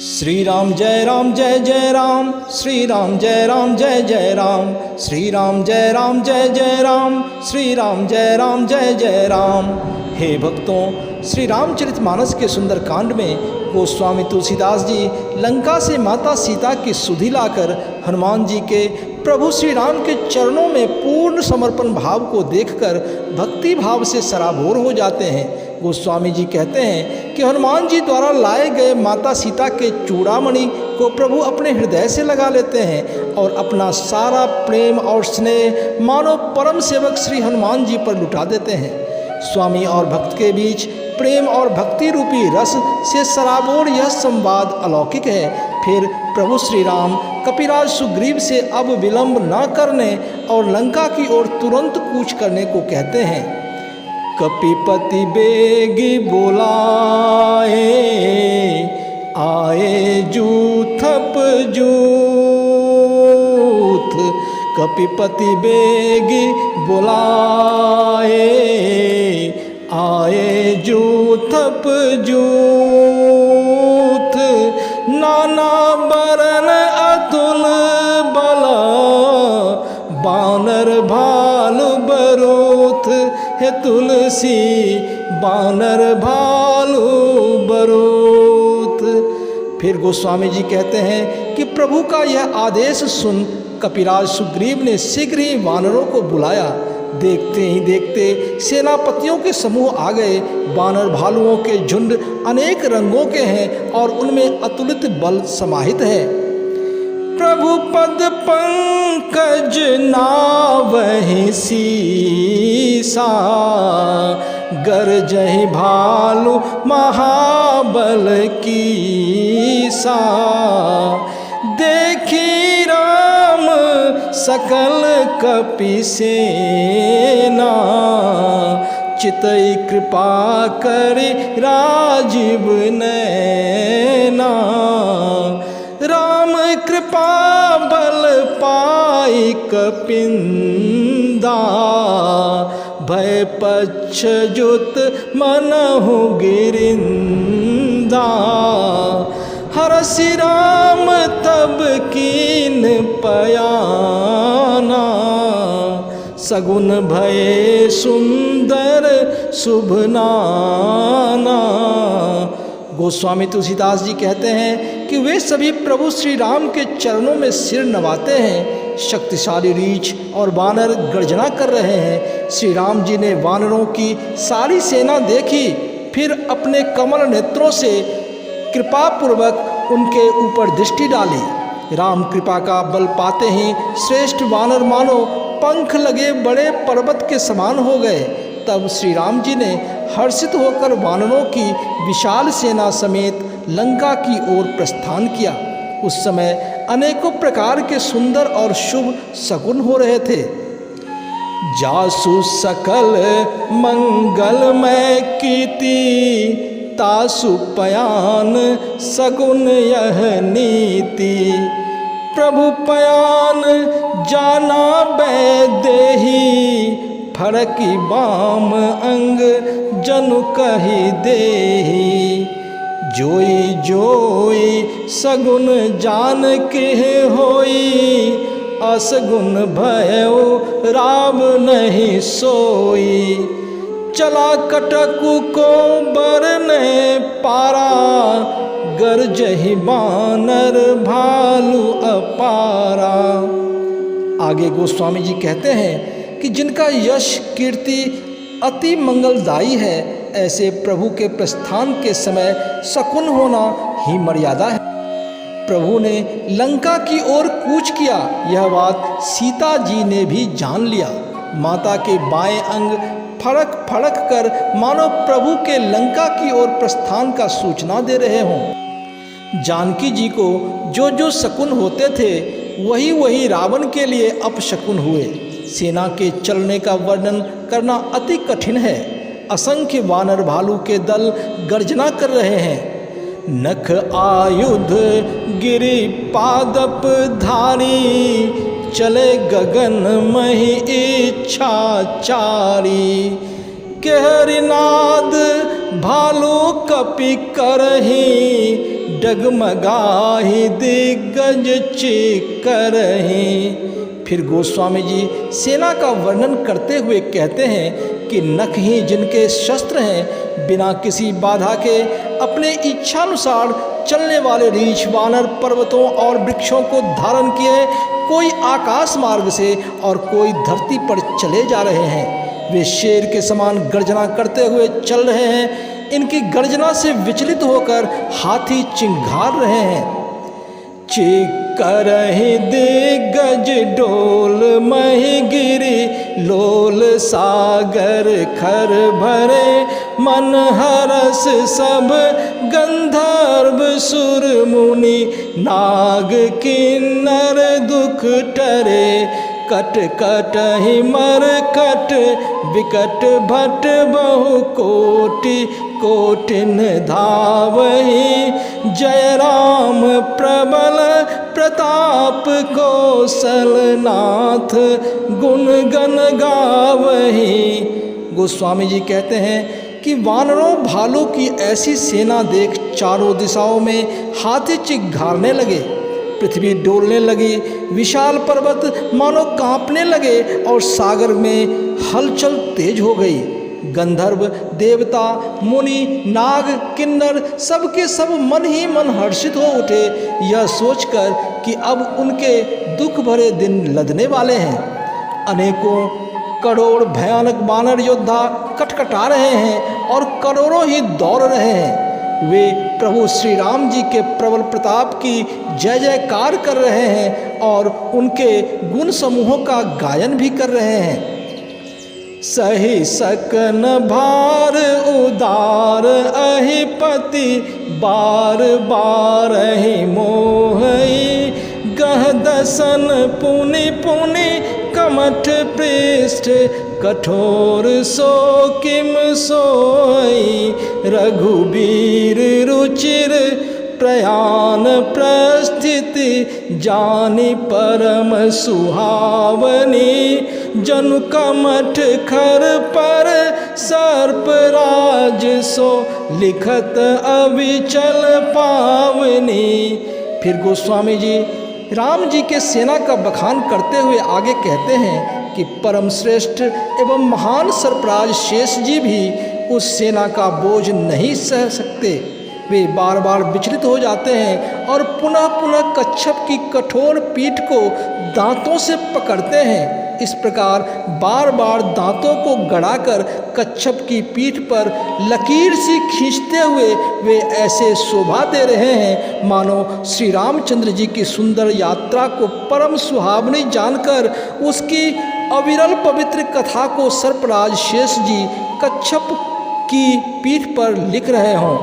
श्री राम जय जय राम, श्री राम जय जय राम, श्री राम जय राम, श्री राम जय राम। हे भक्तों, श्री रामचरितमानस के सुंदर कांड में गोस्वामी तुलसीदास जी लंका से माता सीता की सुधि लाकर हनुमान जी के प्रभु श्री राम के चरणों में पूर्ण समर्पण भाव को देखकर भक्ति भाव से सराबोर हो जाते हैं। गोस्वामी जी कहते हैं कि हनुमान जी द्वारा लाए गए माता सीता के चूड़ामणि को प्रभु अपने हृदय से लगा लेते हैं और अपना सारा प्रेम और स्नेह मानो परम सेवक श्री हनुमान जी पर लुटा देते हैं। स्वामी और भक्त के बीच प्रेम और भक्ति रूपी रस से सराबोर यह संवाद अलौकिक है। फिर प्रभु श्री राम कपिराज सुग्रीव से अब विलंब न करने और लंका की ओर तुरंत कूच करने को कहते हैं। कपिपति बेगी बोलाए, आए जूथप जूथ। कपिपति बेगी बोलाए, आए जूथप जूथ। नाना बरन अतुल बला, बानर भालु बरूथ। हे तुलसी बानर भालु बरूथ। फिर गोस्वामी जी कहते हैं कि प्रभु का यह आदेश सुन कपिराज सुग्रीव ने शीघ्र ही वानरों को बुलाया। देखते ही देखते सेनापतियों के समूह आ गए। वानर भालुओं के झुंड अनेक रंगों के हैं और उनमें अतुलित बल समाहित है। प्रभु पद पंकज नावहि सीसा, गरजहि भालु महाबल कीसा। देखी राम सकल कपि सेना, चितई कृपा करि राजीव नैना। राम कृपा बल पाई कपिंदा, भय पक्ष जुत मनहु गिरिंदा। हरसि राम तब कीन पयाना, सगुन भये सुंदर शुभ नाना। गोस्वामी तुलसीदास जी कहते हैं कि वे सभी प्रभु श्री राम के चरणों में सिर नवाते हैं। शक्तिशाली रीछ और वानर गर्जना कर रहे हैं। श्री राम जी ने वानरों की सारी सेना देखी, फिर अपने कमल नेत्रों से कृपापूर्वक उनके ऊपर दृष्टि डाली। राम कृपा का बल पाते ही श्रेष्ठ वानर मानो पंख लगे बड़े पर्वत के समान हो गए। तब श्री राम जी ने हर्षित होकर वानरों की विशाल सेना समेत लंका की ओर प्रस्थान किया। उस समय अनेकों प्रकार के सुंदर और शुभ शकुन हो रहे थे। जासु सकल मंगलमय कीर्ति, तासु पयान सगुन यह नीति। प्रभु पयान जाना बैदेही, फरकी बाम अंग जनु कही देही। जोई जोई सगुन जान के होई, असगुन भयो राम नहीं सोई। चला कटकु को बरने पारा, गरजहि बानर भालु अपारा। आगे गोस्वामी जी कहते हैं कि जिनका यश कीर्ति अति मंगलदायी है, ऐसे प्रभु के प्रस्थान के समय शकुन होना ही मर्यादा है। प्रभु ने लंका की ओर कूच किया, यह बात सीता जी ने भी जान लिया। माता के बाएं अंग फड़क फड़क कर मानो प्रभु के लंका की ओर प्रस्थान का सूचना दे रहे हों। जानकी जी को जो जो शकुन होते थे वही वही रावण के लिए अपशकुन हुए। सेना के चलने का वर्णन करना अति कठिन है। असंख्य वानर भालू के दल गर्जना कर रहे हैं। नख आयुध गिरि पादप धारी, चले गगन मही इच्छाचारी। केहरिनाद भालू कपि करही, डगमगाही दिग्गज चिक्करहीं। फिर गोस्वामी जी सेना का वर्णन करते हुए कहते हैं कि नख ही जिनके शस्त्र हैं, बिना किसी बाधा के अपने इच्छानुसार चलने वाले रीछ वानर पर्वतों और वृक्षों को धारण किए कोई आकाश मार्ग से और कोई धरती पर चले जा रहे हैं। वे शेर के समान गर्जना करते हुए चल रहे हैं। इनकी गर्जना से विचलित होकर हाथी चिंघार रहे हैं। चिक्करहि दिग्गज डोल मही गिरी लोल सागर खर भरे मन हरस सब गंधर्व सुर मुनि नाग किन्नर दुख टरे कट कट ही मर कट विकट भट बहु कोटि कोटिन धावहि जय राम प्रबल प्रताप कौशलनाथ गुण गण गावहि। गोस्वामी जी कहते हैं कि वानरों भालू की ऐसी सेना देख चारों दिशाओं में हाथी चिघारने लगे, पृथ्वी डोलने लगी, विशाल पर्वत मानो कांपने लगे और सागर में हलचल तेज हो गई। गंधर्व देवता मुनि नाग किन्नर सब के सब मन ही मन हर्षित हो उठे, यह सोचकर कि अब उनके दुख भरे दिन लदने वाले हैं। अनेकों करोड़ भयानक वानर योद्धा कटकटा रहे हैं और करोड़ों ही दौड़ रहे हैं। वे प्रभु श्री राम जी के प्रबल प्रताप की जय जयकार कर रहे हैं और उनके गुण समूहों का गायन भी कर रहे हैं। सही सकन भार उदार अहिपति बार बार ही मोहई गह दसन पुनि पुनि कमठ पृष्ठ कठोर सो किम सोई रघुबीर रुचिर प्रयाण प्रस्थिति जानी परम सुहावनी जनु कमठ खर पर सर्प राज सो लिखत अविचल पावनी। फिर गोस्वामी जी राम जी के सेना का बखान करते हुए आगे कहते हैं कि परम श्रेष्ठ एवं महान सर्पराज शेष जी भी उस सेना का बोझ नहीं सह सकते। वे बार बार विचलित हो जाते हैं और पुनः पुनः कच्छप की कठोर पीठ को दांतों से पकड़ते हैं। इस प्रकार बार बार दांतों को गड़ाकर कच्छप की पीठ पर लकीर सी खींचते हुए वे ऐसे शोभा दे रहे हैं मानो श्री रामचंद्र जी की सुंदर यात्रा को परम सुहावनी जानकर उसकी अविरल पवित्र कथा को सर्पराज शेष जी कच्छप की पीठ पर लिख रहे हों।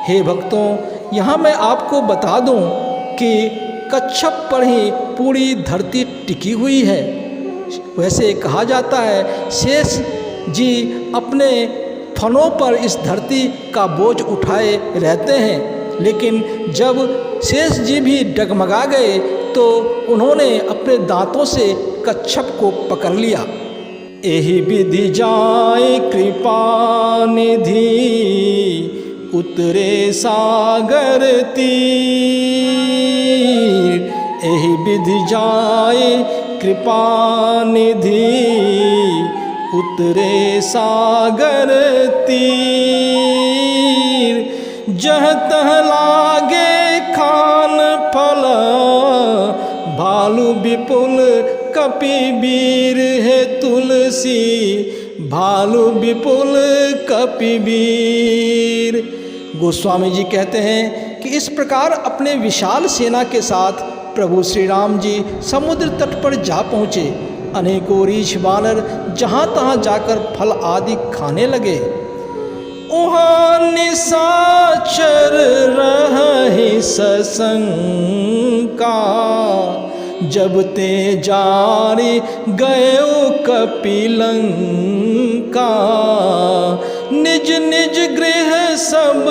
हे भक्तों, यहाँ मैं आपको बता दूं कि कच्छप पर ही पूरी धरती टिकी हुई है। वैसे कहा जाता है शेष जी अपने फनों पर इस धरती का बोझ उठाए रहते हैं, लेकिन जब शेष जी भी डगमगा गए तो उन्होंने अपने दांतों से कच्छप को पकड़ लिया। एहि विधि जाय कृपा निधि उतरे सागर तीर। एहि विधि जाय कृपा निधि उतरे सागर तीर। जह तह लागे खान फल भालू विपुल कपि वीर है तुलसी भालू विपुल कपि वीर। गोस्वामी जी कहते हैं कि इस प्रकार अपने विशाल सेना के साथ प्रभु श्री राम जी समुद्र तट पर जा पहुँचे। अनेकों रीछ वानर जहाँ तहाँ जाकर फल आदि खाने लगे। उहाँ निशाचर रहि सशंका जब ते जारी गयो कपिलंका। निज निज गृह सब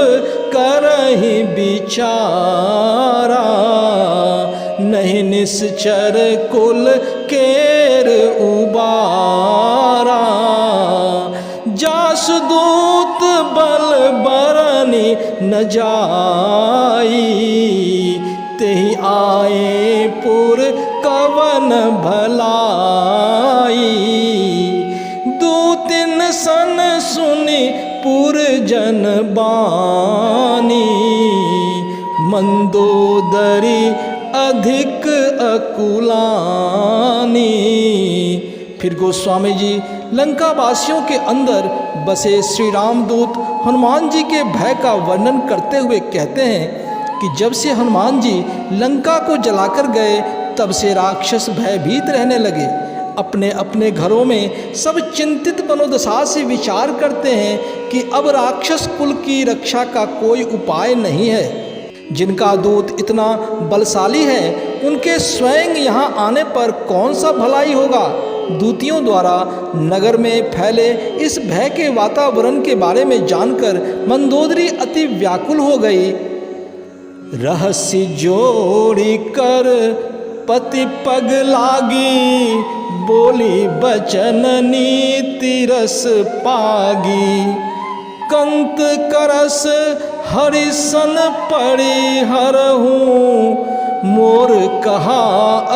करहि विचारा नहीं निश्चर कुल केर उबारा। जासु दूत बल बरनी न जाई भलाई। दूतिन सन सुनि पुरजन बानी, मंदोदरी अधिक अकुलानी। फिर गोस्वामी जी लंका वासियों के अंदर बसे श्री रामदूत हनुमान जी के भय का वर्णन करते हुए कहते हैं कि जब से हनुमान जी लंका को जलाकर गए तब से राक्षस भयभीत रहने लगे। अपने अपने घरों में सब चिंतित मनोदशा से विचार करते हैं कि अब राक्षस कुल की रक्षा का कोई उपाय नहीं है। जिनका दूत इतना बलशाली है उनके स्वयं यहाँ आने पर कौन सा भलाई होगा। दूतियों द्वारा नगर में फैले इस भय के वातावरण के बारे में जानकर मंदोदरी अति व्याकुल हो गई। रहस्य जोड़ी कर पति पग लागी, बोली बचन नीति रस पागी। कंत करस हरिसन पड़ी हरहूँ, मोर कहा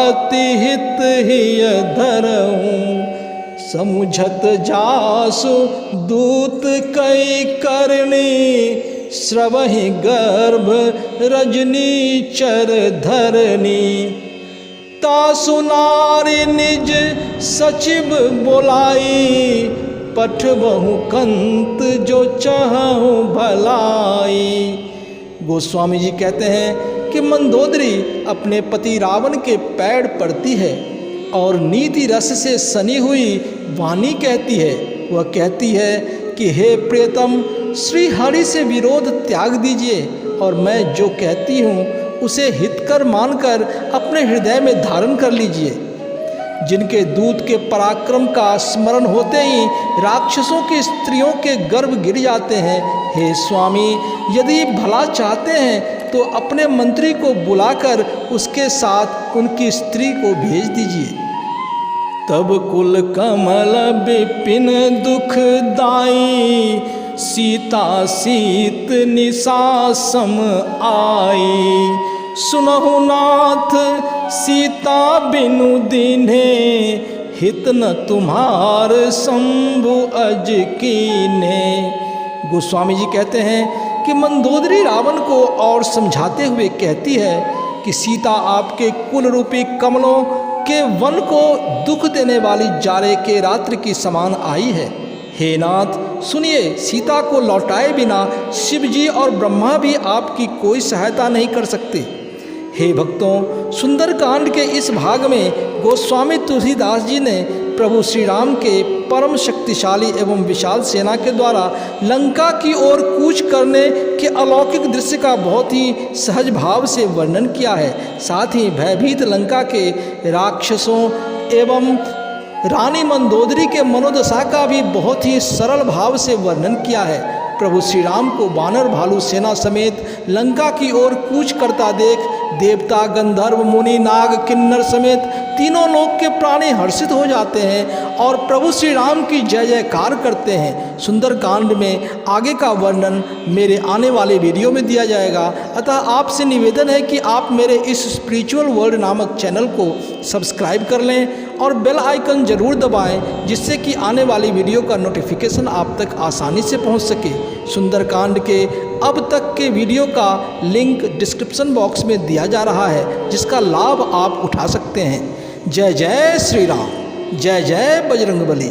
अति हित हिय धरहूँ। समुझत जासु दूत कई करनी, श्रवहि गर्भ रजनी चर धरनी। तासु नारी निज सचिव बोलाई, पठबहु कंत जो चाहूँ भलाई। गोस्वामी जी कहते हैं कि मंदोदरी अपने पति रावण के पैर पड़ती है और नीति रस से सनी हुई वाणी कहती है। वह कहती है कि हे प्रियतम, श्री हरि से विरोध त्याग दीजिए और मैं जो कहती हूँ उसे हितकर मानकर अपने हृदय में धारण कर लीजिए। जिनके दूत के पराक्रम का स्मरण होते ही राक्षसों की स्त्रियों के गर्भ गिर जाते हैं। हे स्वामी, यदि भला चाहते हैं तो अपने मंत्री को बुलाकर उसके साथ उनकी स्त्री को भेज दीजिए। तब कुल कमल विपिन दुखदाई, सीता सीत निशा सम आई। सुनहु नाथ सीता बिनु दीन्हे, हित न तुम्हार शंभु अज कीन्हे। गोस्वामी जी कहते हैं कि मंदोदरी रावण को और समझाते हुए कहती है कि सीता आपके कुल रूपी कमलों के वन को दुख देने वाली जाड़े के रात्रि की समान आई है। हे नाथ, सुनिए, सीता को लौटाए बिना शिव जी और ब्रह्मा भी आपकी कोई सहायता नहीं कर सकते। हे भक्तों, सुंदरकांड के इस भाग में गोस्वामी तुलसीदास जी ने प्रभु श्री राम के परम शक्तिशाली एवं विशाल सेना के द्वारा लंका की ओर कूच करने के अलौकिक दृश्य का बहुत ही सहज भाव से वर्णन किया है। साथ ही भयभीत लंका के राक्षसों एवं रानी मंदोदरी के मनोदशा का भी बहुत ही सरल भाव से वर्णन किया है। प्रभु श्री राम को वानर भालू सेना समेत लंका की ओर कूच करता देख देवता, गंधर्व, मुनि, नाग, किन्नर समेत तीनों लोक के प्राणी हर्षित हो जाते हैं और प्रभु श्री राम की जय जयकार करते हैं। सुंदरकांड में आगे का वर्णन मेरे आने वाले वीडियो में दिया जाएगा। अतः आपसे निवेदन है कि आप मेरे इस स्पिरिचुअल वर्ल्ड नामक चैनल को सब्सक्राइब कर लें और बेल आइकन ज़रूर दबाएं, जिससे कि आने वाली वीडियो का नोटिफिकेशन आप तक आसानी से पहुंच सके। सुंदरकांड के अब तक के वीडियो का लिंक डिस्क्रिप्शन बॉक्स में दिया जा रहा है, जिसका लाभ आप उठा सकते हैं। जय जय श्री राम, जय जय बजरंगबली।